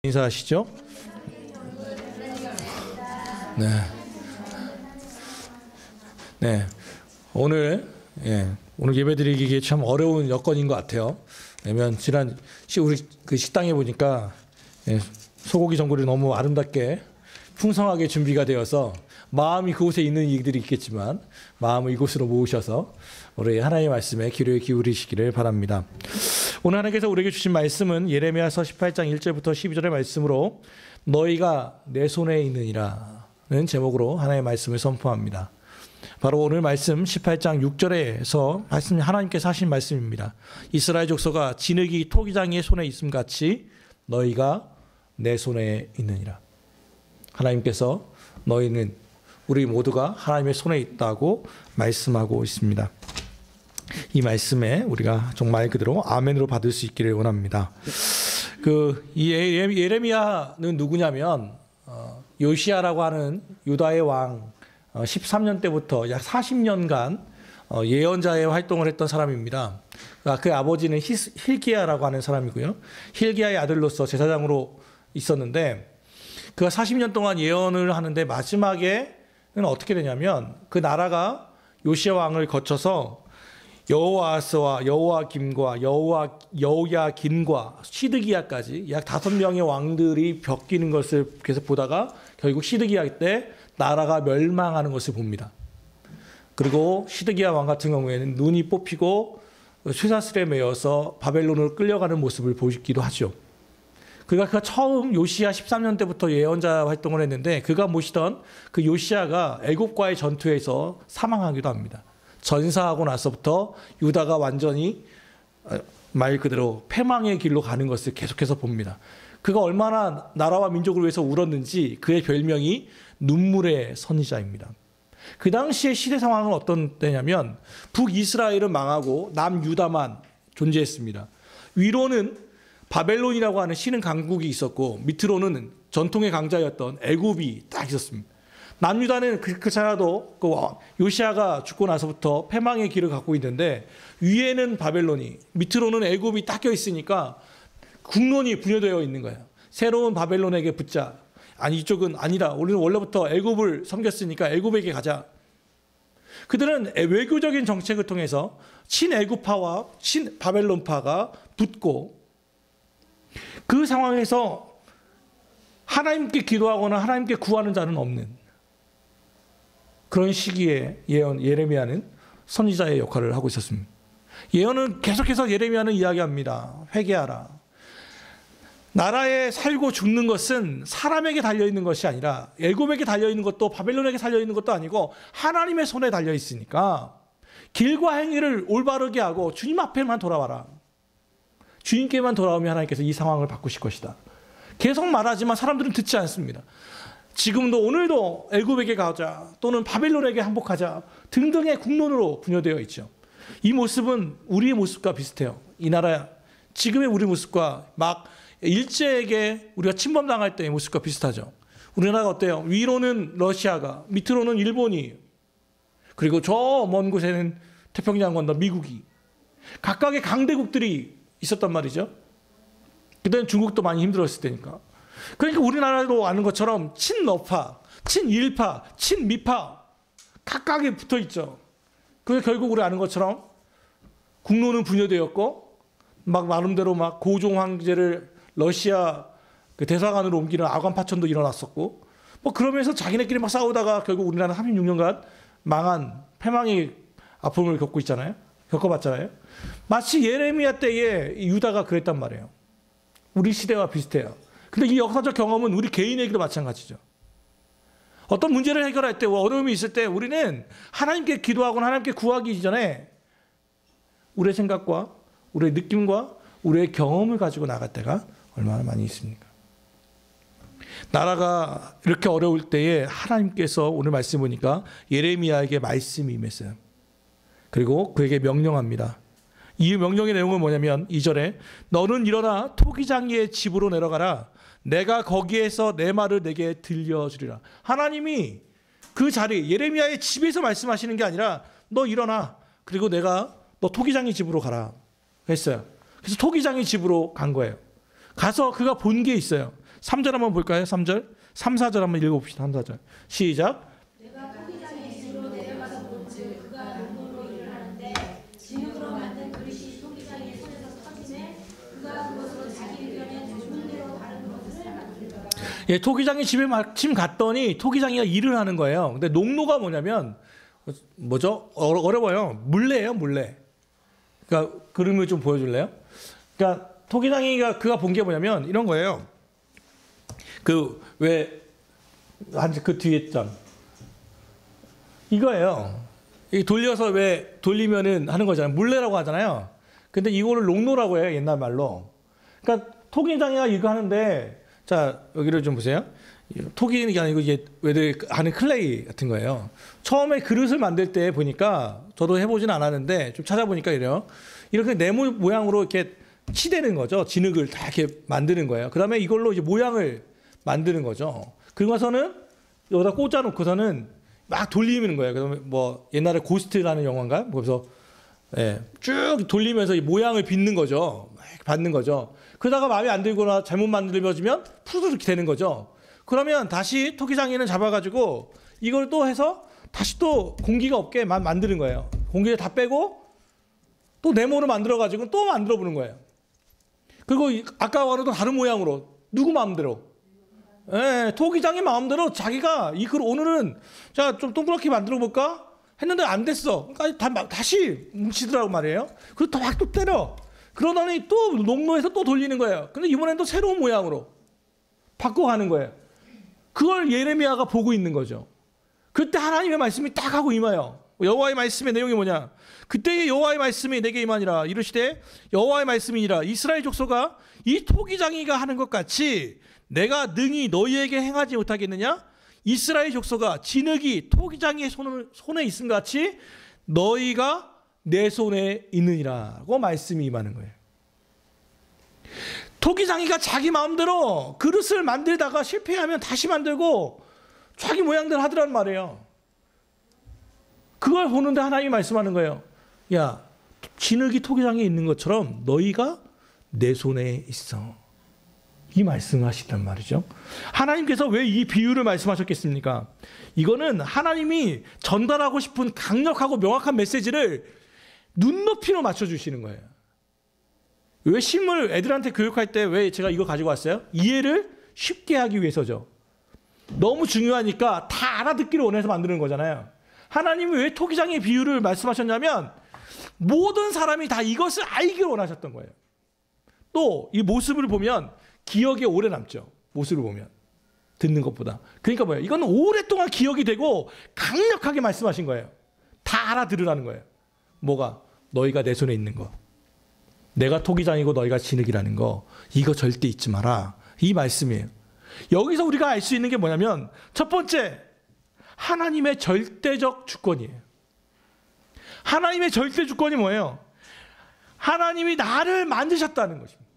인사하시죠. 네. 오늘 예배드리기 참 어려운 여건인 것 같아요. 왜냐면 지난 우리 그 식당에 보니까 소고기 전골이 너무 아름답게 풍성하게 준비가 되어서 마음이 그곳에 있는 이들이 있겠지만 마음을 이곳으로 모으셔서 우리 하나님의 말씀에 귀를 기울이시기를 바랍니다. 오늘 하나님께서 우리에게 주신 말씀은 예레미야서 18장 1절부터 12절의 말씀으로 너희가 내 손에 있느니라는 제목으로 하나님의 말씀을 선포합니다. 바로 오늘 말씀 18장 6절에서 말씀 하나님께서 하신 말씀입니다. 이스라엘 족속아 진흙이 토기장이의 손에 있음 같이 너희가 내 손에 있느니라. 하나님께서 너희는 우리 모두가 하나님의 손에 있다고 말씀하고 있습니다. 이 말씀에 우리가 정말 그대로 아멘으로 받을 수 있기를 원합니다. 이 예레미야는 누구냐면 요시야라고 하는 유다의 왕 13년 때부터 약 40년간 예언자의 활동을 했던 사람입니다. 그 아버지는 hilki야라고 하는 사람이고요. hilki야의 아들로서 제사장으로 있었는데 그가 40년 동안 예언을 하는데 마지막에는 어떻게 되냐면 그 나라가 요시야 왕을 거쳐서 여호아스와 여호야김과 여호야긴과 시드기야까지 약 5명의 왕들이 벽기는 것을 계속 보다가 결국 시드기야 때 나라가 멸망하는 것을 봅니다. 그리고 시드기야 왕 같은 경우에는 눈이 뽑히고 쇠사슬에 매여서 바벨론으로 끌려가는 모습을 보이기도 하죠. 그가 처음 요시야 13년 때부터 예언자 활동을 했는데 그가 모시던 그 요시야가 애굽과의 전투에서 사망하기도 합니다. 전사하고 나서부터 유다가 완전히 말 그대로 패망의 길로 가는 것을 계속해서 봅니다. 그가 얼마나 나라와 민족을 위해서 울었는지 그의 별명이 눈물의 선지자입니다. 그 당시의 시대 상황은 어떤 때냐면 북이스라엘은 망하고 남유다만 존재했습니다. 위로는 바벨론이라고 하는 신흥 강국이 있었고 밑으로는 전통의 강자였던 애굽이 딱 있었습니다. 남유다는 그차라도 요시야가 죽고 나서부터 패망의 길을 갖고 있는데 위에는 바벨론이 밑으로는 애굽이 딱 껴 있으니까 국론이 분열되어 있는 거예요. 새로운 바벨론에게 붙자. 아니 이쪽은 아니다. 우리는 원래부터 애굽을 섬겼으니까 애굽에게 가자. 그들은 외교적인 정책을 통해서 친애굽파와 친바벨론파가 붙고 그 상황에서 하나님께 기도하거나 하나님께 구하는 자는 없는 그런 시기에 예레미야는 선지자의 역할을 하고 있었습니다. 예언은 계속해서 예레미야는 이야기합니다. 회개하라. 나라에 살고 죽는 것은 사람에게 달려있는 것이 아니라 애굽에게 달려있는 것도 바벨론에게 달려있는 것도 아니고 하나님의 손에 달려있으니까 길과 행위를 올바르게 하고 주님 앞에만 돌아와라. 주님께만 돌아오면 하나님께서 이 상황을 바꾸실 것이다. 계속 말하지만 사람들은 듣지 않습니다. 지금도 오늘도 애굽에게 가자 또는 바벨론에게 항복하자 등등의 국론으로 분열되어 있죠. 이 모습은 우리의 모습과 비슷해요. 이 나라 지금의 우리 모습과 막 일제에게 우리가 침범당할 때의 모습과 비슷하죠. 우리나라가 어때요? 위로는 러시아가 밑으로는 일본이 그리고 저 먼 곳에는 태평양 건너 미국이 각각의 강대국들이 있었단 말이죠. 그때는 중국도 많이 힘들었을 때니까. 그러니까 우리나라도 아는 것처럼 친러파, 친일파, 친미파 각각이 붙어 있죠. 그래서 결국 우리 아는 것처럼 국론은 분열되었고 막 나름대로 막 고종 황제를 러시아 그 대사관으로 옮기는 아관 파천도 일어났었고 뭐 그러면서 자기네끼리 막 싸우다가 결국 우리나라는 36년간 망한 패망의 아픔을 겪고 있잖아요. 겪어봤잖아요. 마치 예레미야 때에 유다가 그랬단 말이에요. 우리 시대와 비슷해요. 근데 이 역사적 경험은 우리 개인에게도 마찬가지죠. 어떤 문제를 해결할 때, 어려움이 있을 때 우리는 하나님께 기도하거나 하나님께 구하기 이전에 우리의 생각과 우리의 느낌과 우리의 경험을 가지고 나갈 때가 얼마나 많이 있습니까? 나라가 이렇게 어려울 때에 하나님께서 오늘 말씀 보니까 예레미야에게 말씀이 임했어요. 그리고 그에게 명령합니다. 이 명령의 내용은 뭐냐면 2절에 너는 일어나 토기장이의 집으로 내려가라. 내가 거기에서 내 말을 내게 들려주리라. 하나님이 그 자리 예레미야의 집에서 말씀하시는 게 아니라 너 일어나. 그리고 내가 너 토기장의 집으로 가라 했어요. 그래서 토기장의 집으로 간 거예요. 가서 그가 본 게 있어요. 3절 한번 볼까요? 3절. 3, 4절 한번 읽어봅시다. 3, 4절. 시작. 내가 토기장의 집으로 내려가서 본즉 그가 농도로 일을 하는데 진흙으로 만든 그릇이 토기장의 손에서 터지매 그가 그것으로 자기 의견에 좋은 대로 다른 것을 만들더라. 예, 토기장의 집에 마침 갔더니 토기장이가 일을 하는 거예요. 근데 농로가 뭐냐면 뭐죠? 어려워요. 물레예요, 물레. 그러니까 그림을 좀 보여줄래요? 그러니까 토기장이가 그가 본 게 뭐냐면 이런 거예요. 그 왜 그 뒤에 장 이거예요. 이 돌려서 왜 돌리면은 하는 거잖아요. 물레라고 하잖아요. 근데 이거를 농로라고 해요, 옛날 말로. 그러니까 토기장이가 이거 하는데 자 여기를 좀 보세요. 토기가 아니고 이게 왜들 하는 클레이 같은 거예요. 처음에 그릇을 만들 때 보니까 저도 해보진 않았는데 좀 찾아보니까 이래요. 이렇게 네모 모양으로 이렇게 치대는 거죠. 진흙을 다 이렇게 만드는 거예요. 그 다음에 이걸로 이제 모양을 만드는 거죠. 그러고서는 여기다 꽂아놓고서는 막 돌리는 거예요. 그다음에 뭐 옛날에 고스트라는 영화인가? 그래서 예, 쭉 돌리면서 이 모양을 빚는 거죠. 막 받는 거죠. 그러다가 마음에 안 들거나 잘못 만들어지면 푸르르 되는 거죠. 그러면 다시 토기장이는 잡아가지고 이걸 또 해서 다시 또 공기가 없게 만드는 거예요. 공기를 다 빼고 또 네모로 만들어가지고 또 만들어 보는 거예요. 그리고 아까와는 또 다른 모양으로 누구 마음대로 예, 토기장이 마음대로 자기가 이 글 오늘은 자 좀 동그랗게 만들어 볼까 했는데 안 됐어. 그러니까 다시 뭉치더라고 말이에요. 그리고 막 또 때려. 그러더니 또 농로에서 또 돌리는 거예요. 근데 이번엔 또 새로운 모양으로 바꿔가는 거예요. 그걸 예레미야가 보고 있는 거죠. 그때 하나님의 말씀이 딱 하고 임하여. 여호와의 말씀의 내용이 뭐냐? 그때의 여호와의 말씀이 내게 임하니라. 이르시되 여호와의 말씀이니라. 이스라엘 족속아 이 토기장이가 하는 것 같이 내가 능히 너희에게 행하지 못하겠느냐? 이스라엘 족속아 진흙이 토기장이의 손에 있음 같이 너희가 내 손에 있느니라고 말씀이 임하는 거예요. 토기장이가 자기 마음대로 그릇을 만들다가 실패하면 다시 만들고 자기 모양대로 하더란 말이에요. 그걸 보는데 하나님이 말씀하는 거예요. 야, 진흙이 토기장에 있는 것처럼 너희가 내 손에 있어. 이 말씀하시단 말이죠. 하나님께서 왜 이 비유를 말씀하셨겠습니까? 이거는 하나님이 전달하고 싶은 강력하고 명확한 메시지를 눈높이로 맞춰주시는 거예요. 왜 실물 애들한테 교육할 때 왜 제가 이거 가지고 왔어요? 이해를 쉽게 하기 위해서죠. 너무 중요하니까 다 알아듣기를 원해서 만드는 거잖아요. 하나님이 왜 토기장의 비유를 말씀하셨냐면 모든 사람이 다 이것을 알기를 원하셨던 거예요. 또 이 모습을 보면 기억에 오래 남죠. 모습을 보면 듣는 것보다. 그러니까 뭐예요? 이건 오랫동안 기억이 되고 강력하게 말씀하신 거예요. 다 알아들으라는 거예요. 뭐가? 너희가 내 손에 있는 거. 내가 토기장이고 너희가 진흙이라는 거. 이거 절대 잊지 마라. 이 말씀이에요. 여기서 우리가 알 수 있는 게 뭐냐면 첫 번째, 하나님의 절대적 주권이에요. 하나님의 절대 주권이 뭐예요? 하나님이 나를 만드셨다는 것입니다.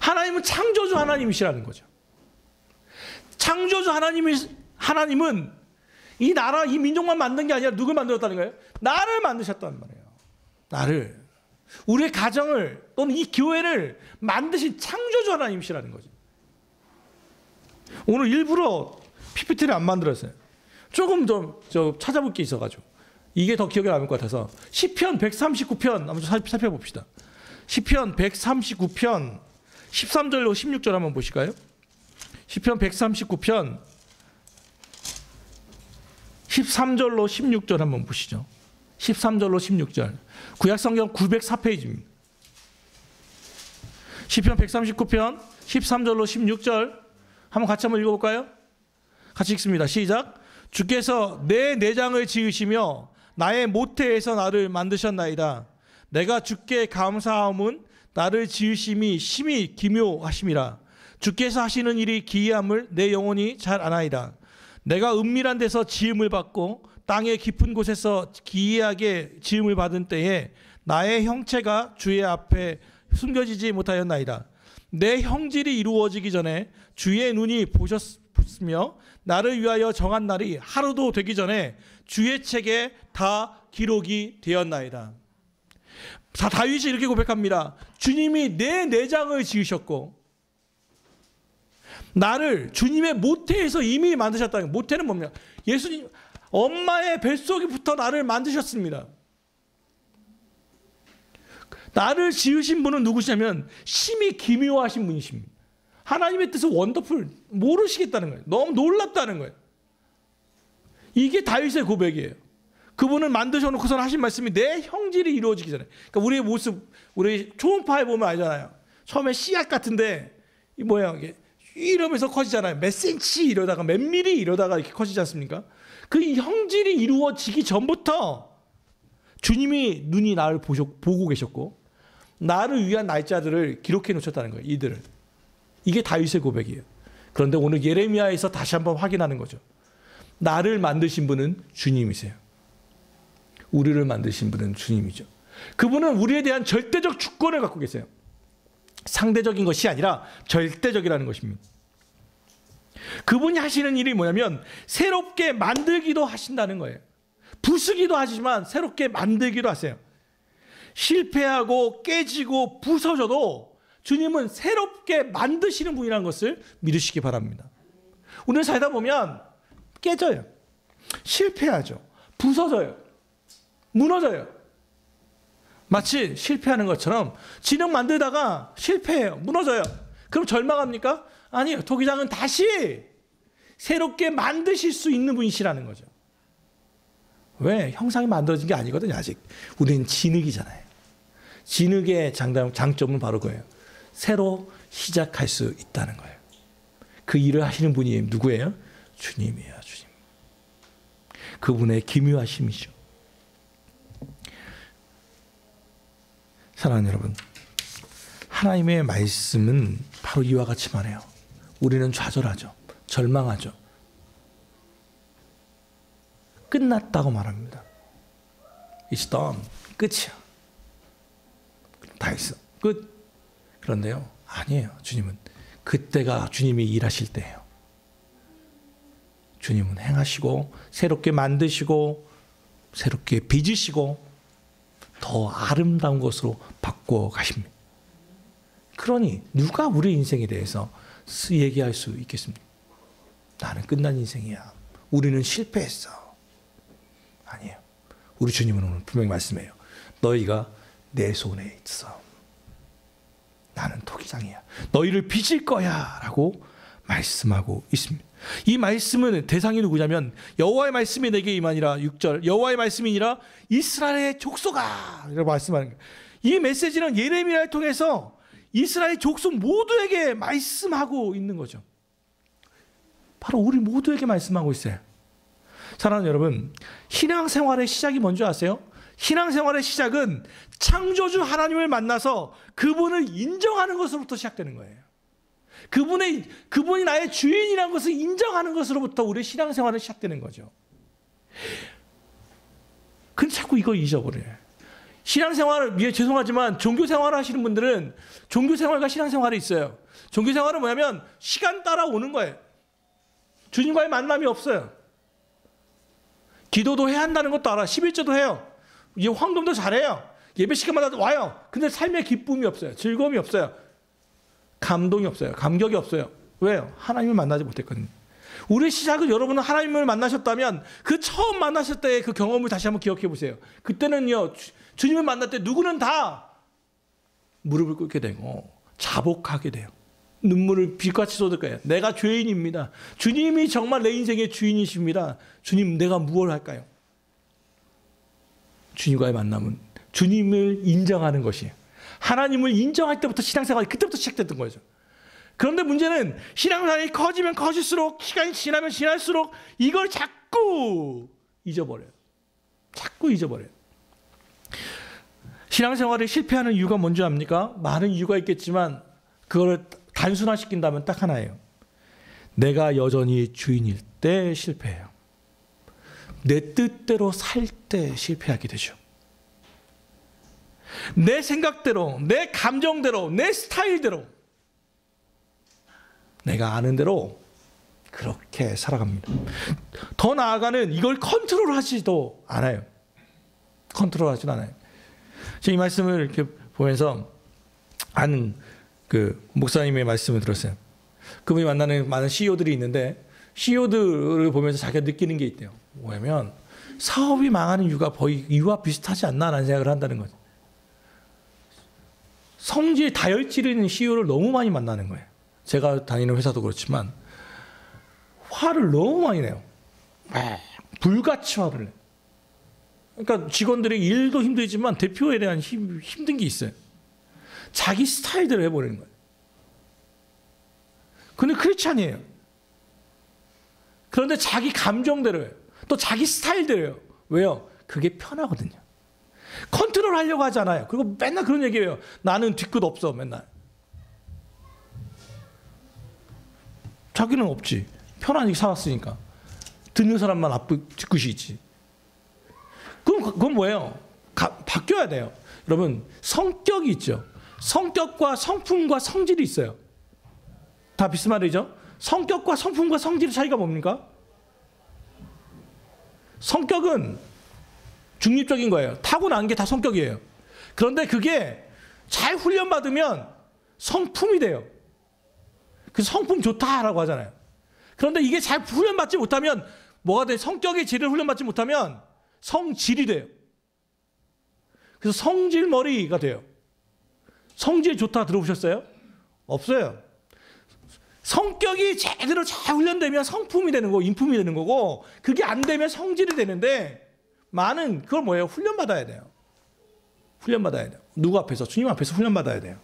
하나님은 창조주 하나님이시라는 거죠. 창조주 하나님은 이 나라, 이 민족만 만든 게 아니라 누굴 만들었다는 거예요? 나를 만드셨다는 말이에요. 나를. 우리의 가정을 또는 이 교회를 만드신 창조주 하나님이시라는 거죠. 오늘 일부러 PPT를 안 만들었어요. 조금 좀 찾아볼 게 있어가지고. 이게 더 기억에 남을 것 같아서. 시편 139편 한번 살펴봅시다. 시편 139편 13절로 16절 한번 보실까요? 시편 139편 13절로 16절 한번 보시죠. 13절로 16절. 구약성경 904페이지입니다. 시편 139편 13절로 16절 한번 같이 한번 읽어볼까요? 같이 읽습니다. 시작. 주께서 내 내장을 지으시며 나의 모태에서 나를 만드셨나이다. 내가 주께 감사함은 나를 지으심이 심히 기묘하심이라. 주께서 하시는 일이 기이함을 내 영혼이 잘 아나이다. 내가 은밀한 데서 지음을 받고 땅의 깊은 곳에서 기이하게 지음을 받은 때에 나의 형체가 주의 앞에 숨겨지지 못하였나이다. 내 형질이 이루어지기 전에 주의 눈이 보셨으며 나를 위하여 정한 날이 하루도 되기 전에 주의 책에 다 기록이 되었나이다. 다윗이 이렇게 고백합니다. 주님이 내 내장을 지으셨고 나를 주님의 모태에서 이미 만드셨다는 거예요. 모태는 뭡니까? 예수님 엄마의 뱃속부터 나를 만드셨습니다. 나를 지으신 분은 누구시냐면 심히 기묘하신 분이십니다. 하나님의 뜻을 원더풀 모르시겠다는 거예요. 너무 놀랍다는 거예요. 이게 다윗의 고백이에요. 그분을 만드셔놓고서는 하신 말씀이 내 형질이 이루어지기 전에. 그러니까 우리의 모습, 우리 초음파에 보면 알잖아요. 처음에 씨앗 같은데 이 뭐야 이게 이러면서 커지잖아요. 몇 센치 이러다가 몇 미리 이러다가 이렇게 커지지 않습니까? 그 형질이 이루어지기 전부터 주님이 눈이 나를 보고 계셨고 나를 위한 날짜들을 기록해 놓으셨다는 거예요. 이들을. 이게 다윗의 고백이에요. 그런데 오늘 예레미야에서 다시 한번 확인하는 거죠. 나를 만드신 분은 주님이세요. 우리를 만드신 분은 주님이죠. 그분은 우리에 대한 절대적 주권을 갖고 계세요. 상대적인 것이 아니라 절대적이라는 것입니다. 그분이 하시는 일이 뭐냐면 새롭게 만들기도 하신다는 거예요. 부수기도 하시지만 새롭게 만들기도 하세요. 실패하고 깨지고 부서져도 주님은 새롭게 만드시는 분이라는 것을 믿으시기 바랍니다. 우리는 살다 보면 깨져요. 실패하죠. 부서져요. 무너져요. 마치 실패하는 것처럼 진흙 만들다가 실패해요. 무너져요. 그럼 절망합니까? 아니요. 토기장은 다시 새롭게 만드실 수 있는 분이시라는 거죠. 왜? 형상이 만들어진 게 아니거든요. 아직. 우리는 진흙이잖아요. 진흙의 장점은 바로 그거예요. 새로 시작할 수 있다는 거예요. 그 일을 하시는 분이 누구예요? 주님이에요. 주님. 그분의 기묘하심이죠. 사랑하는 여러분, 하나님의 말씀은 바로 이와 같이 말해요. 우리는 좌절하죠. 절망하죠. 끝났다고 말합니다. It's done. 끝이야. 다 했어. 끝. 그런데요, 아니에요. 주님은 그때가 주님이 일하실 때예요. 주님은 행하시고 새롭게 만드시고 새롭게 빚으시고 더 아름다운 것으로 바꿔 가십니다. 그러니 누가 우리 인생에 대해서 얘기할 수 있겠습니까? 나는 끝난 인생이야. 우리는 실패했어. 아니에요. 우리 주님은 오늘 분명히 말씀해요. 너희가 내 손에 있어. 나는 토기장이야. 너희를 빚을 거야. 라고 말씀하고 있습니다. 이 말씀은 대상이 누구냐면 여호와의 말씀이 내게 임하니라 6절 여호와의 말씀이니라 이스라엘의 족속아 이라고 말씀하는 거예요. 이 메시지는 예레미야를 통해서 이스라엘 족속 모두에게 말씀하고 있는 거죠. 바로 우리 모두에게 말씀하고 있어요. 사랑하는 여러분, 신앙생활의 시작이 뭔지 아세요? 신앙생활의 시작은 창조주 하나님을 만나서 그분을 인정하는 것으로부터 시작되는 거예요. 그분이 나의 주인이라는 것을 인정하는 것으로부터 우리의 신앙생활은 시작되는 거죠. 근데 자꾸 이걸 잊어버려요. 신앙생활을, 죄송하지만 종교생활을 하시는 분들은 종교생활과 신앙생활이 있어요. 종교생활은 뭐냐면 시간 따라 오는 거예요. 주님과의 만남이 없어요. 기도도 해야 한다는 것도 알아. 11조도 해요. 황금도 잘해요. 예배 시간마다 와요. 근데 삶의 기쁨이 없어요. 즐거움이 없어요. 감동이 없어요. 감격이 없어요. 왜요? 하나님을 만나지 못했거든요. 우리의 시작은 여러분은 하나님을 만나셨다면 그 처음 만나실 때의 그 경험을 다시 한번 기억해 보세요. 그때는요, 주님을 만날 때 누구는 다 무릎을 꿇게 되고 자복하게 돼요. 눈물을 빛같이 쏟을 거예요. 내가 죄인입니다. 주님이 정말 내 인생의 주인이십니다. 주님, 내가 무엇을 할까요? 주님과의 만남은 주님을 인정하는 것이에요. 하나님을 인정할 때부터 신앙생활이 그때부터 시작됐던 거죠. 그런데 문제는 신앙생활이 커지면 커질수록 시간이 지나면 지날수록 이걸 자꾸 잊어버려요. 자꾸 잊어버려요. 신앙생활에 실패하는 이유가 뭔지 압니까? 많은 이유가 있겠지만 그걸 단순화시킨다면 딱 하나예요. 내가 여전히 주인일 때 실패해요. 내 뜻대로 살 때 실패하게 되죠. 내 생각대로, 내 감정대로, 내 스타일대로 내가 아는 대로 그렇게 살아갑니다. 더 나아가는 이걸 컨트롤하지도 않아요. 컨트롤하지도 않아요. 제가 이 말씀을 이렇게 보면서 아는 그 목사님의 말씀을 들었어요. 그분이 만나는 많은 CEO들이 있는데 CEO들을 보면서 자기가 느끼는 게 있대요. 뭐냐면 사업이 망하는 이유가 거의 이와 비슷하지 않나라는 생각을 한다는 거죠. 성질 다혈질인 CEO를 너무 많이 만나는 거예요. 제가 다니는 회사도 그렇지만 화를 너무 많이 내요. 불같이 화를 내요. 그러니까 직원들이 일도 힘들지만 대표에 대한 힘든 게 있어요. 자기 스타일대로 해버리는 거예요. 근데 크리스찬이에요. 그런데 자기 감정대로 해요. 또 자기 스타일대로 해요. 왜요? 그게 편하거든요. 컨트롤 하려고 하잖아요. 그리고 맨날 그런 얘기해요. 나는 뒤끝 없어, 맨날. 자기는 없지. 편안하게 살았으니까. 듣는 사람만 뒤끝이 있지. 그건 뭐예요? 바뀌어야 돼요. 여러분, 성격이 있죠. 성격과 성품과 성질이 있어요. 다 비슷한 말이죠. 성격과 성품과 성질의 차이가 뭡니까? 성격은 중립적인 거예요. 타고난 게 다 성격이에요. 그런데 그게 잘 훈련받으면 성품이 돼요. 그래서 성품 좋다라고 하잖아요. 그런데 이게 잘 훈련받지 못하면 뭐가 돼? 성격의 질을 훈련받지 못하면 성질이 돼요. 그래서 성질머리가 돼요. 성질 좋다 들어보셨어요? 없어요. 성격이 제대로 잘 훈련되면 성품이 되는 거고 인품이 되는 거고 그게 안 되면 성질이 되는데 많은 그걸 뭐예요? 훈련받아야 돼요. 훈련받아야 돼요. 누구 앞에서? 주님 앞에서 훈련받아야 돼요.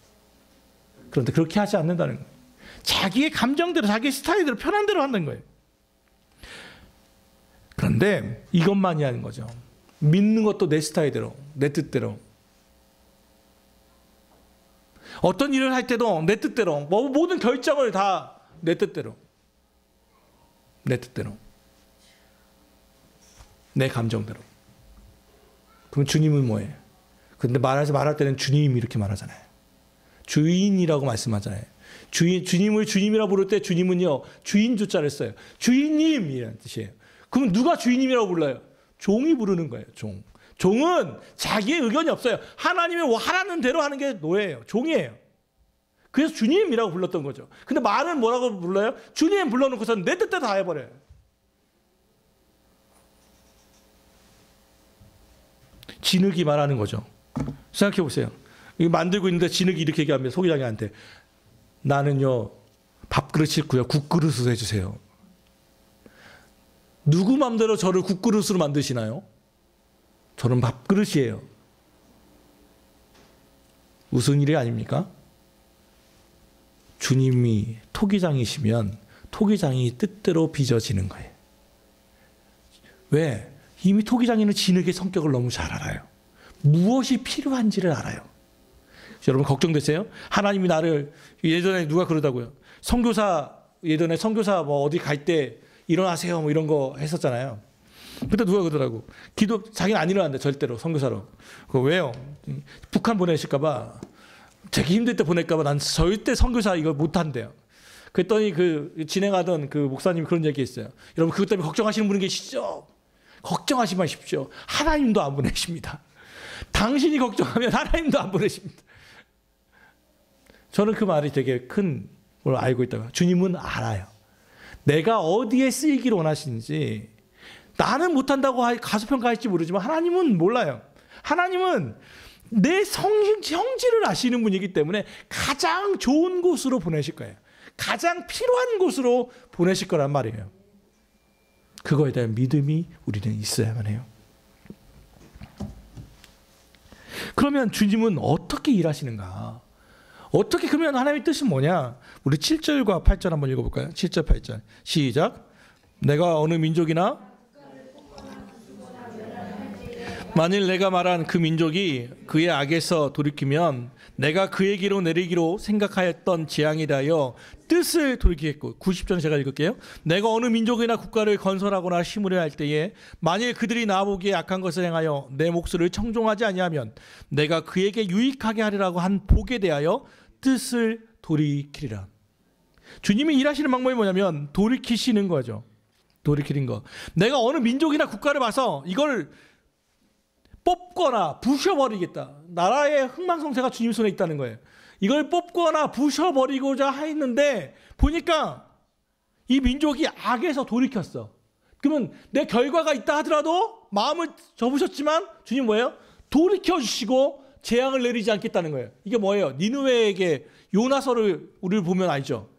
그런데 그렇게 하지 않는다는 거예요. 자기의 감정대로 자기 스타일대로 편한 대로 한다는 거예요. 그런데 이것만이 아닌 거죠. 믿는 것도 내 스타일대로 내 뜻대로 어떤 일을 할 때도 내 뜻대로 모든 결정을 다 내 뜻대로 내 감정대로. 그럼 주님은 뭐예요? 근데 말할 때는 주님이 이렇게 말하잖아요. 주인이라고 말씀하잖아요. 주님을 주님이라고 부를 때 주님은요 주인 주자를 써요. 주인님이라는 뜻이에요. 그럼 누가 주인님이라고 불러요? 종이 부르는 거예요. 종은 자기의 의견이 없어요. 하나님이 하라는 대로 하는 게 노예예요. 종이에요. 그래서 주님이라고 불렀던 거죠. 근데 말은 뭐라고 불러요? 주님 불러놓고서는 내 뜻대로 다 해버려요. 진흙이 말하는 거죠. 생각해 보세요. 이거 만들고 있는데 진흙이 이렇게 얘기합니다. 소기장이한테. 나는요 밥그릇 싫고요 국그릇으로 해주세요. 누구 맘대로 저를 국그릇으로 만드시나요? 저는 밥그릇이에요. 무슨 일이 아닙니까? 주님이 토기장이시면 토기장이 뜻대로 빚어지는 거예요. 왜? 이미 토기장이는 진흙의 성격을 너무 잘 알아요. 무엇이 필요한지를 알아요. 여러분 걱정되세요? 하나님이 나를 예전에 누가 그러다고요. 예전에 선교사 뭐 어디 갈 때 일어나세요 뭐 이런 거 했었잖아요. 그때 누가 그러더라고. 자기는 안 일어난대 절대로 선교사로. 그거 왜요? 북한 보내실까봐 되게 힘들 때 보낼까봐 난 절대 선교사 이거 못한대요. 그랬더니 진행하던 그 목사님이 그런 얘기했어요. 여러분 그것 때문에 걱정하시는 분이 계시죠? 걱정하지 마십시오. 하나님도 안 보내십니다. 당신이 걱정하면 하나님도 안 보내십니다. 저는 그 말이 되게 큰 걸 알고 있다고요. 주님은 알아요. 내가 어디에 쓰이기를 원하시는지 나는 못한다고 가소평가할지 모르지만 하나님은 몰라요. 하나님은 내 형질을 아시는 분이기 때문에 가장 좋은 곳으로 보내실 거예요. 가장 필요한 곳으로 보내실 거란 말이에요. 그거에 대한 믿음이 우리는 있어야만 해요. 그러면 주님은 어떻게 일하시는가? 어떻게 그러면 하나님의 뜻은 뭐냐? 우리 7절과 8절 한번 읽어볼까요? 7절 8절 시작. 내가 어느 민족이나 만일 내가 말한 그 민족이 그의 악에서 돌이키면 내가 그에게로 내리기로 생각하였던 재앙에 대하여 뜻을 돌이키겠고 90절 제가 읽을게요. 내가 어느 민족이나 국가를 건설하거나 심으려 할 때에 만일 그들이 나보기에 악한 것을 행하여 내 목소리를 청종하지 아니하면 내가 그에게 유익하게 하리라고 한 복에 대하여 뜻을 돌이키리라. 주님이 일하시는 방법이 뭐냐면 돌이키시는 거죠. 돌이키는 거. 내가 어느 민족이나 국가를 봐서 이걸 뽑거나 부셔버리겠다. 나라의 흥망성쇠가 주님 손에 있다는 거예요. 이걸 뽑거나 부셔버리고자 했는데 보니까 이 민족이 악에서 돌이켰어. 그러면 내 결과가 있다 하더라도 마음을 접으셨지만 주님 뭐예요? 돌이켜주시고 재앙을 내리지 않겠다는 거예요. 이게 뭐예요? 니느웨에게 요나서를 우리를 보면 알죠.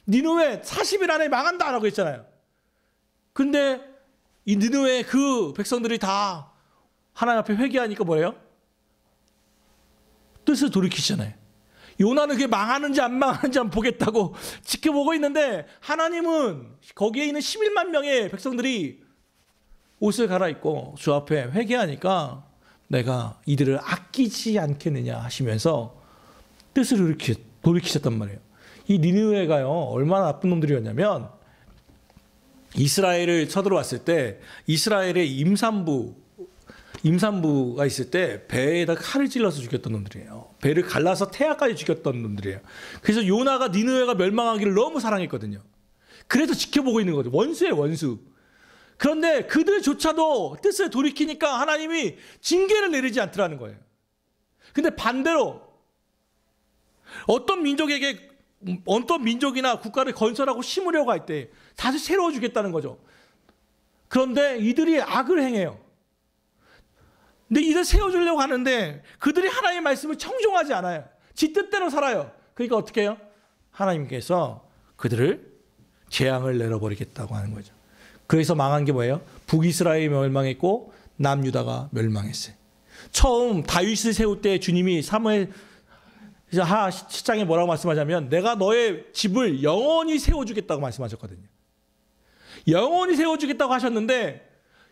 니느웨 40일 안에 망한다라고 했잖아요. 근데 이 니느웨 그 백성들이 다 하나님 앞에 회개하니까 뭐예요? 뜻을 돌이키시잖아요. 요나는 그게 망하는지 안 망하는지 한번 보겠다고 지켜보고 있는데 하나님은 거기에 있는 11만 명의 백성들이 옷을 갈아입고 주 앞에 회개하니까 내가 이들을 아끼지 않겠느냐 하시면서 뜻을 돌이키셨단 말이에요. 이 니느웨가요 얼마나 나쁜 놈들이었냐면 이스라엘을 쳐들어왔을 때 이스라엘의 임산부가 있을 때 배에다 칼을 찔러서 죽였던 놈들이에요. 배를 갈라서 태아까지 죽였던 놈들이에요. 그래서 요나가 니느웨가 멸망하기를 너무 사랑했거든요. 그래서 지켜보고 있는 거죠. 원수예요, 원수. 그런데 그들조차도 뜻을 돌이키니까 하나님이 징계를 내리지 않더라는 거예요. 근데 반대로 어떤 민족이나 국가를 건설하고 심으려고 할 때 다시 새로워 주겠다는 거죠. 그런데 이들이 악을 행해요. 근데 이들 세워주려고 하는데 그들이 하나님의 말씀을 청종하지 않아요. 지 뜻대로 살아요. 그러니까 어떻게 해요? 하나님께서 그들을 재앙을 내려버리겠다고 하는 거죠. 그래서 망한 게 뭐예요? 북이스라엘이 멸망했고 남유다가 멸망했어요. 처음 다윗을 세울 때 주님이 사무엘 하 10장에 뭐라고 말씀하자면 내가 너의 집을 영원히 세워주겠다고 말씀하셨거든요. 영원히 세워주겠다고 하셨는데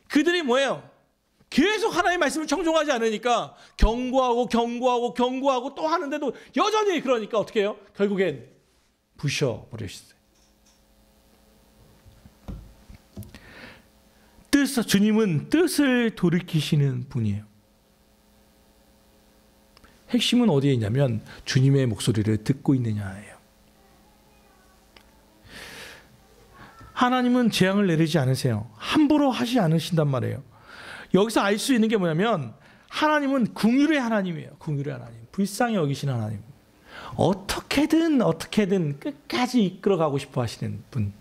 그들이 뭐예요? 계속 하나님의 말씀을 청종하지 않으니까 경고하고 또 하는데도 여전히 그러니까 어떻게 해요? 결국엔 부셔버리셨어요. 주님은 뜻을 돌이키시는 분이에요. 핵심은 어디에 있냐면 주님의 목소리를 듣고 있느냐예요. 하나님은 재앙을 내리지 않으세요. 함부로 하지 않으신단 말이에요. 여기서 알 수 있는 게 뭐냐면 하나님은 긍휼의 하나님이에요. 긍휼의 하나님. 불쌍히 여기시는 하나님. 어떻게든 끝까지 이끌어가고 싶어 하시는 분.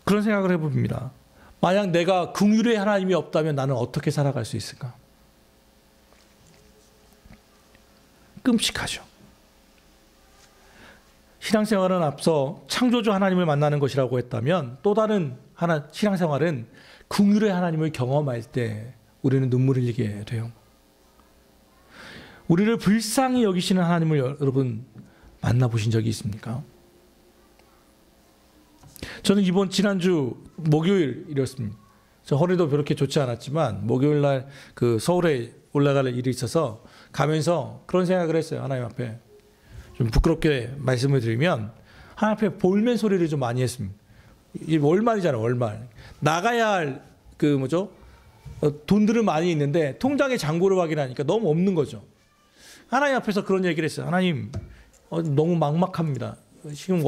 그런 생각을 해봅니다. 만약 내가 긍휼의 하나님이 없다면 나는 어떻게 살아갈 수 있을까? 끔찍하죠. 신앙생활은 앞서 창조주 하나님을 만나는 것이라고 했다면 또 다른 신앙생활은 긍휼의 하나님을 경험할 때 우리는 눈물을 흘리게 돼요. 우리를 불쌍히 여기시는 하나님을 여러분 만나보신 적이 있습니까? 저는 지난주 목요일이었습니다. 저 허리도 그렇게 좋지 않았지만 목요일 날 그 서울에 올라갈 일이 있어서 가면서 그런 생각을 했어요. 하나님 앞에 좀 부끄럽게 말씀을 드리면 하나님 앞에 볼멘 소리를 좀 많이 했습니다. 이 월말이잖아요. 월말 나가야 할 돈들은 많이 있는데 통장에 잔고를 확인하니까 너무 없는 거죠. 하나님 앞에서 그런 얘기를 했어요. 하나님 너무 막막합니다. 지금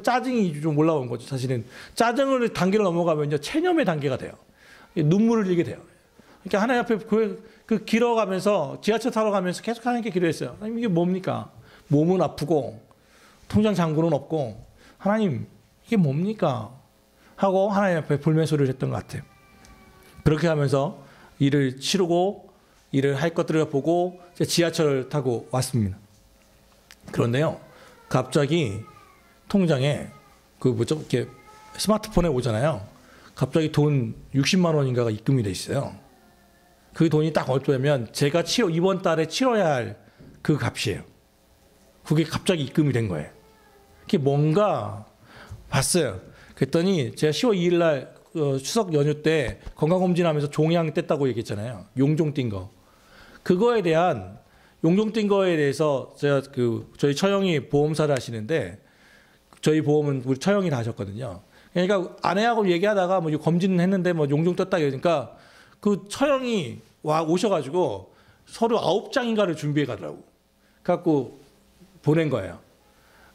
짜증이 좀 올라온 거죠. 사실은 짜증을 단계를 넘어가면 이제 체념의 단계가 돼요. 눈물을 흘리게 돼요. 그러니까 하나님 앞에 그 길어가면서 지하철 타러 가면서 계속 하나님께 기도했어요. 하나님 이게 뭡니까? 몸은 아프고 통장 잔고는 없고 하나님 이게 뭡니까? 하고 하나님 앞에 불매소리를 했던 것 같아요. 그렇게 하면서 일을 치르고 일을 할 것들을 보고 지하철을 타고 왔습니다. 그런데요, 갑자기 통장에 이렇게 스마트폰에 오잖아요. 갑자기 돈 60만 원인가가 입금이 돼 있어요. 그 돈이 딱 어쩌면 제가 이번 달에 치러야 할 그 값이에요. 그게 갑자기 입금이 된 거예요. 그게 뭔가 봤어요. 그랬더니 제가 10월 2일 날 추석 연휴 때 건강검진하면서 종양 뗐다고 얘기했잖아요. 용종 띈 거. 그거에 대한 용종 띈 거에 대해서 제가 저희 처형이 보험사를 하시는데 저희 보험은 우리 처형이 다 하셨거든요. 그러니까 아내하고 얘기하다가 검진을 했는데 용종 떴다 그러니까 그 처형이 오셔가지고 서류 9장인가를 준비해 가더라고. 그래갖고 보낸 거예요.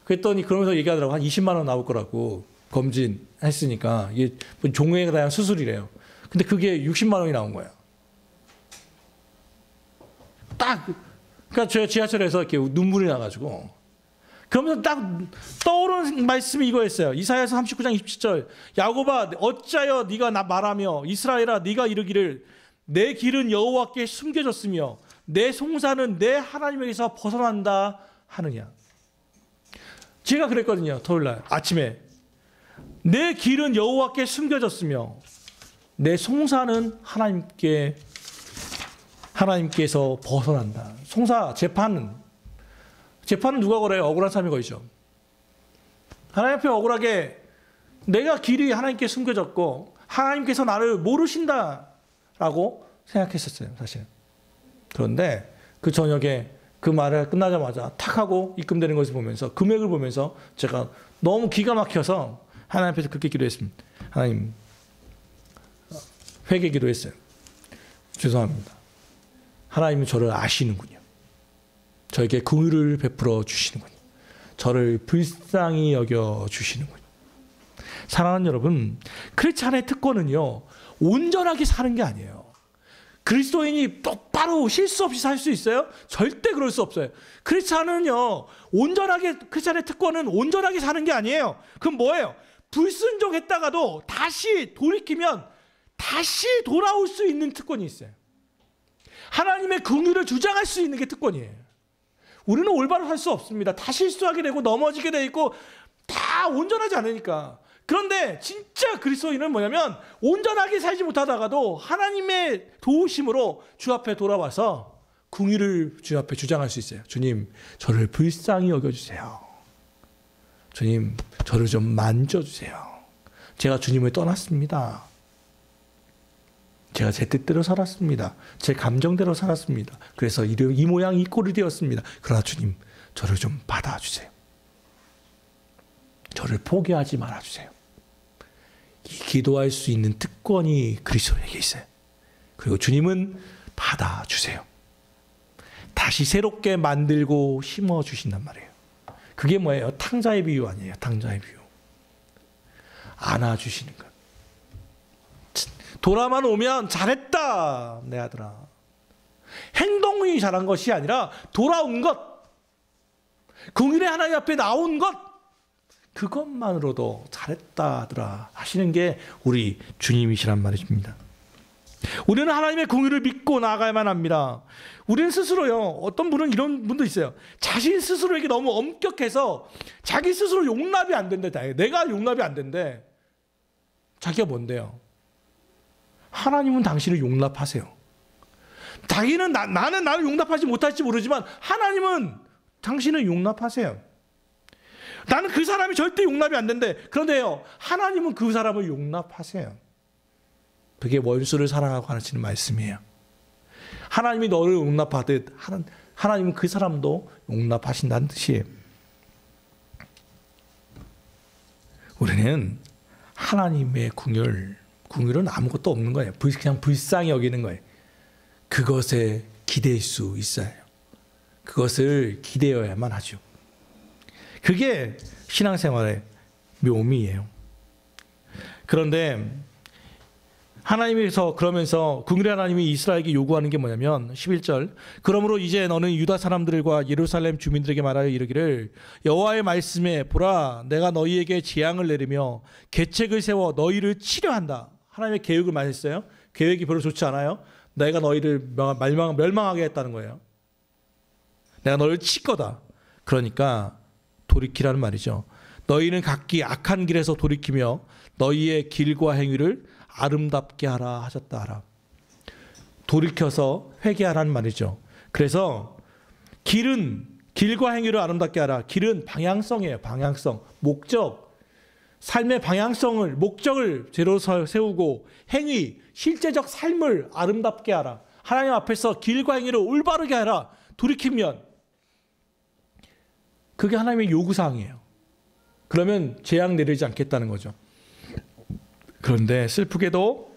그랬더니 그러면서 얘기하더라고. 한 20만 원 나올 거라고 검진했으니까 이게 종양에 대한 수술이래요. 근데 그게 60만 원이 나온 거예요. 딱 그러니까 제가 지하철에서 이렇게 눈물이 나가지고 그러면서 딱 떠오르는 말씀이 이거였어요. 이사야서 39장 27절. 야곱아 어찌하여 네가 나 말하며 이스라엘아 네가 이르기를 내 길은 여호와께 숨겨졌으며 내 송사는 내 하나님에게서 벗어난다 하느냐. 제가 그랬거든요. 토요일날 아침에 내 길은 여호와께 숨겨졌으며 내 송사는 하나님께서 벗어난다. 송사 재판은 누가 걸어요? 억울한 사람이 걸죠. 하나님 앞에 억울하게 내가 길이 하나님께 숨겨졌고 하나님께서 나를 모르신다라고 생각했었어요. 사실. 그런데 그 저녁에 그 말을 끝나자마자 탁 하고 입금되는 것을 보면서 금액을 보면서 제가 너무 기가 막혀서 하나님 앞에서 그렇게 기도했습니다. 하나님 회개 기도했어요. 죄송합니다. 하나님은 저를 아시는군요. 저에게 긍휼을 베풀어 주시는군요. 저를 불쌍히 여겨 주시는군요. 사랑하는 여러분, 크리스찬의 특권은요 온전하게 사는 게 아니에요. 그리스도인이 똑바로 실수 없이 살 수 있어요? 절대 그럴 수 없어요. 크리스찬의 특권은 온전하게 사는 게 아니에요. 그럼 뭐예요? 불순종했다가도 다시 돌이키면 다시 돌아올 수 있는 특권이 있어요. 하나님의 긍휼을 주장할 수 있는 게 특권이에요. 우리는 올바로 살 수 없습니다. 다 실수하게 되고 넘어지게 돼 있고 다 온전하지 않으니까. 그런데 진짜 그리스도인은 뭐냐면 온전하게 살지 못하다가도 하나님의 도우심으로 주 앞에 돌아와서 긍휼을 주 앞에 주장할 수 있어요. 주님, 저를 불쌍히 여겨주세요. 주님, 저를 좀 만져주세요. 제가 주님을 떠났습니다. 제가 제 뜻대로 살았습니다. 제 감정대로 살았습니다. 그래서 이 모양 이 꼴이 되었습니다. 그러나 주님, 저를 좀 받아주세요. 저를 포기하지 말아주세요. 기도할 수 있는 특권이 그리스도에게 있어요. 그리고 주님은 받아주세요. 다시 새롭게 만들고 심어주신단 말이에요. 그게 뭐예요? 탕자의 비유 아니에요. 탕자의 비유. 안아주시는 것. 돌아만 오면 잘했다 내 아들아. 행동이 잘한 것이 아니라 돌아온 것, 긍휼의 하나님 앞에 나온 것, 그것만으로도 잘했다 아들아 하시는 게 우리 주님이시란 말입니다. 우리는 하나님의 긍휼을 믿고 나아가야만 합니다. 우리는 스스로요, 어떤 분은 이런 분도 있어요. 자신 스스로에게 너무 엄격해서 자기 스스로 용납이 안 된대. 내가 용납이 안 된대. 자기가 뭔데요? 하나님은 당신을 용납하세요. 자기는 나는 나를 용납하지 못할지 모르지만 하나님은 당신을 용납하세요. 나는 그 사람이 절대 용납이 안 된대. 그런데요, 하나님은 그 사람을 용납하세요. 그게 원수를 사랑하고 하시는 말씀이에요. 하나님이 너를 용납하듯 하나님은 그 사람도 용납하신다는 뜻이에요. 우리는 하나님의 긍휼은 아무것도 없는 거예요. 그냥 불쌍히 여기는 거예요. 그것에 기댈 수 있어요. 그것을 기대어야만 하죠. 그게 신앙생활의 묘미예요. 그런데 하나님께서 그러면서 긍휼의 하나님이 이스라엘에게 요구하는 게 뭐냐면 11절, 그러므로 이제 너는 유다 사람들과 예루살렘 주민들에게 말하여 이르기를 여호와의 말씀에 보라 내가 너희에게 재앙을 내리며 계책을 세워 너희를 치려한다. 하나님의 계획을 말했어요. 계획이 별로 좋지 않아요. 내가 너희를 멸망하게 했다는 거예요. 내가 너를 칠 거다. 그러니까 돌이키라는 말이죠. 너희는 각기 악한 길에서 돌이키며 너희의 길과 행위를 아름답게 하라 하셨다 하라. 돌이켜서 회개하라는 말이죠. 그래서 길과 행위를 아름답게 하라. 길은 방향성이에요. 방향성, 목적, 삶의 방향성을, 목적을 제로 세우고 행위, 실제적 삶을 아름답게 하라. 하나님 앞에서 길과 행위를 올바르게 하라. 돌이키면 그게 하나님의 요구사항이에요. 그러면 재앙 내리지 않겠다는 거죠. 그런데 슬프게도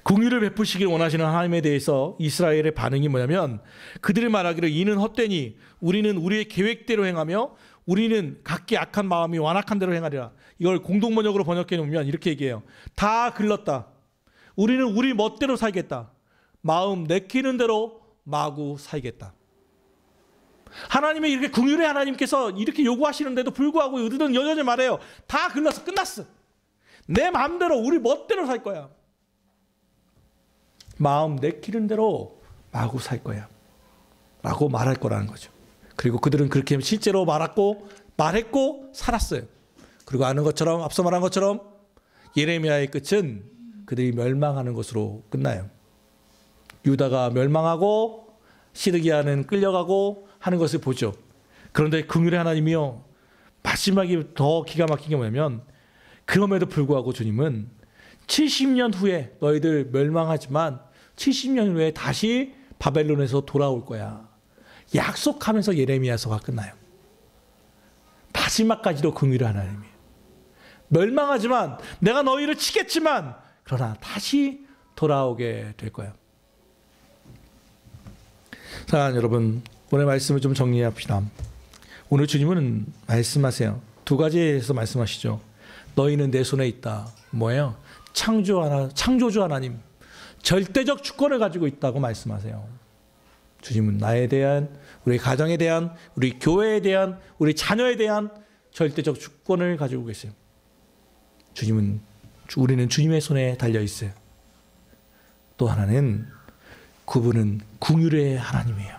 긍휼을 베푸시길 원하시는 하나님에 대해서 이스라엘의 반응이 뭐냐면 그들이 말하기를 이는 헛되니 우리는 우리의 계획대로 행하며 우리는 각기 악한 마음이 완악한 대로 행하리라. 이걸 공동번역으로 번역해 놓으면 이렇게 얘기해요. 다 글렀다. 우리는 우리 멋대로 살겠다. 마음 내키는 대로 마구 살겠다. 하나님의 이렇게 긍휼의 하나님께서 이렇게 요구하시는데도 불구하고 우리는 여전히 말해요. 다 글러서 끝났어. 내 마음대로 우리 멋대로 살 거야. 마음 내키는 대로 마구 살 거야 라고 말할 거라는 거죠. 그리고 그들은 그렇게 실제로 말했고 살았어요. 그리고 아는 것처럼 앞서 말한 것처럼 예레미야의 끝은 그들이 멸망하는 것으로 끝나요. 유다가 멸망하고 시드기야는 끌려가고 하는 것을 보죠. 그런데 긍휼의 하나님이요, 마지막에 더 기가 막힌 게 뭐냐면, 그럼에도 불구하고 주님은 70년 후에 너희들 멸망하지만 70년 후에 다시 바벨론에서 돌아올 거야 약속하면서 예레미야서가 끝나요. 마지막까지도 긍휼의 하나님이에요. 멸망하지만 내가 너희를 치겠지만 그러나 다시 돌아오게 될 거야. 자, 여러분, 오늘 말씀을 좀 정리합시다. 오늘 주님은 말씀하세요. 두 가지에서 말씀하시죠. 너희는 내 손에 있다. 뭐예요? 창조주 하나님, 절대적 주권을 가지고 있다고 말씀하세요. 주님은 나에 대한, 우리 가정에 대한, 우리 교회에 대한, 우리 자녀에 대한 절대적 주권을 가지고 계세요. 우리는 주님의 손에 달려 있어요. 또 하나는 그분은 긍휼의 하나님이에요.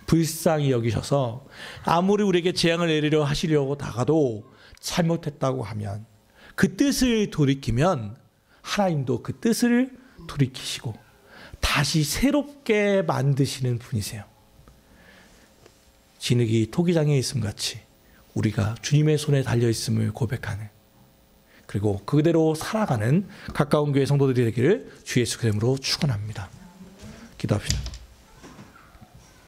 불쌍히 여기셔서 아무리 우리에게 재앙을 내리려 하시려고 다가도 잘못했다고 하면 그 뜻을 돌이키면 하나님도 그 뜻을 돌이키시고 다시 새롭게 만드시는 분이세요. 진흙이 토기장에 있음 같이 우리가 주님의 손에 달려있음을 고백하는, 그리고 그대로 살아가는 가까운 교회 성도들이 되기를 주 예수 그리스도 이름으로 축원합니다. 기도합시다.